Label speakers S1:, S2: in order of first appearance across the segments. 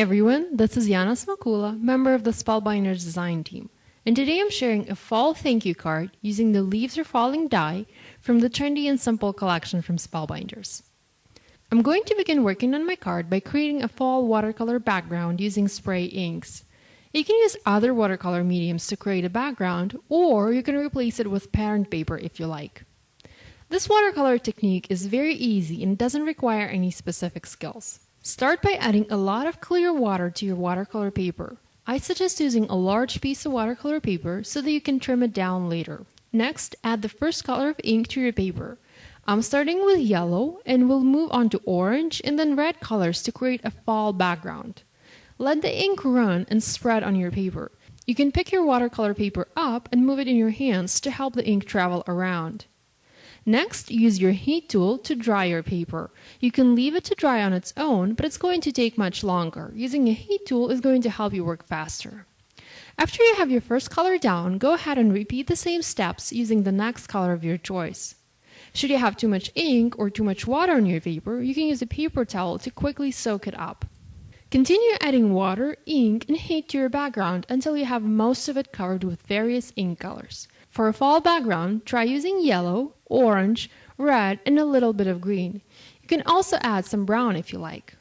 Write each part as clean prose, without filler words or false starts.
S1: everyone, this is Yana Smakula, member of the Spellbinders design team, and today I'm sharing a fall thank you card using the Leaves Are Falling die from the Trendy and Simple collection from Spellbinders. I'm going to begin working on my card by creating a fall watercolor background using spray inks. You can use other watercolor mediums to create a background, or you can replace it with patterned paper if you like. This watercolor technique is very easy and doesn't require any specific skills. Start by adding a lot of clear water to your watercolor paper. I suggest using a large piece of watercolor paper so that you can trim it down later. Next, add the first color of ink to your paper. I'm starting with yellow and will move on to orange and then red colors to create a fall background. Let the ink run and spread on your paper. You can pick your watercolor paper up and move it in your hands to help the ink travel around. Next, use your heat tool to dry your paper. You can leave it to dry on its own, but it's going to take much longer. Using a heat tool is going to help you work faster. After you have your first color down, go ahead and repeat the same steps using the next color of your choice. Should you have too much ink or too much water on your paper, you can use a paper towel to quickly soak it up. Continue adding water, ink, and heat to your background until you have most of it covered with various ink colors. For a fall background, try using yellow, orange, red, and a little bit of green. You can also add some brown if you like.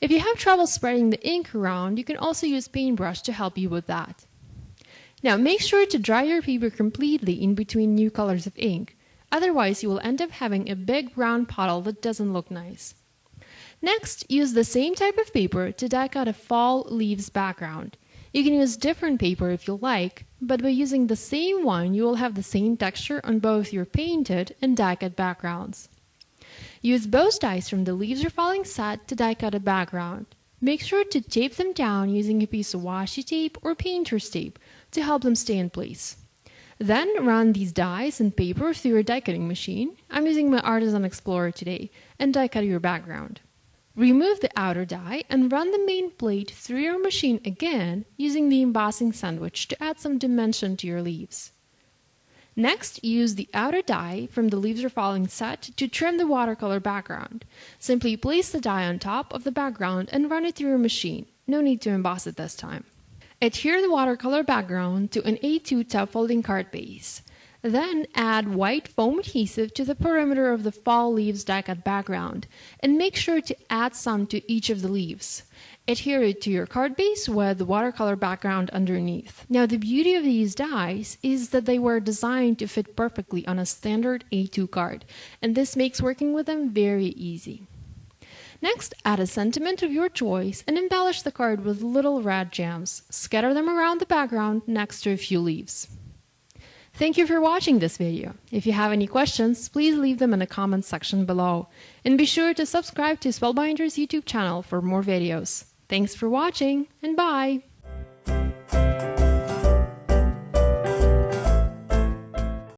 S1: If you have trouble spreading the ink around, you can also use paintbrush to help you with that. Now make sure to dry your paper completely in between new colors of ink. Otherwise, you will end up having a big brown puddle that doesn't look nice. Next, use the same type of paper to die cut a fall leaves background. You can use different paper if you like, but by using the same one, you will have the same texture on both your painted and die-cut backgrounds. Use both dies from the Leaves Are Falling set to die-cut a background. Make sure to tape them down using a piece of washi tape or painter's tape to help them stay in place. Then run these dies and paper through your die-cutting machine. I'm using my Artisan Explorer today, and die-cut your background. Remove the outer die and run the main plate through your machine again using the embossing sandwich to add some dimension to your leaves. Next, use the outer die from the Leaves Are Falling set to trim the watercolor background. Simply place the die on top of the background and run it through your machine. No need to emboss it this time. Adhere the watercolor background to an A2 top folding card base. Then add white foam adhesive to the perimeter of the fall leaves die-cut background and make sure to add some to each of the leaves. Adhere it to your card base with the watercolor background underneath. Now the beauty of these dies is that they were designed to fit perfectly on a standard A2 card, and this makes working with them very easy. Next, add a sentiment of your choice and embellish the card with little red gems. Scatter them around the background next to a few leaves. Thank you for watching this video. If you have any questions, please leave them in the comments section below. And be sure to subscribe to Spellbinders YouTube channel for more videos. Thanks for watching, and bye!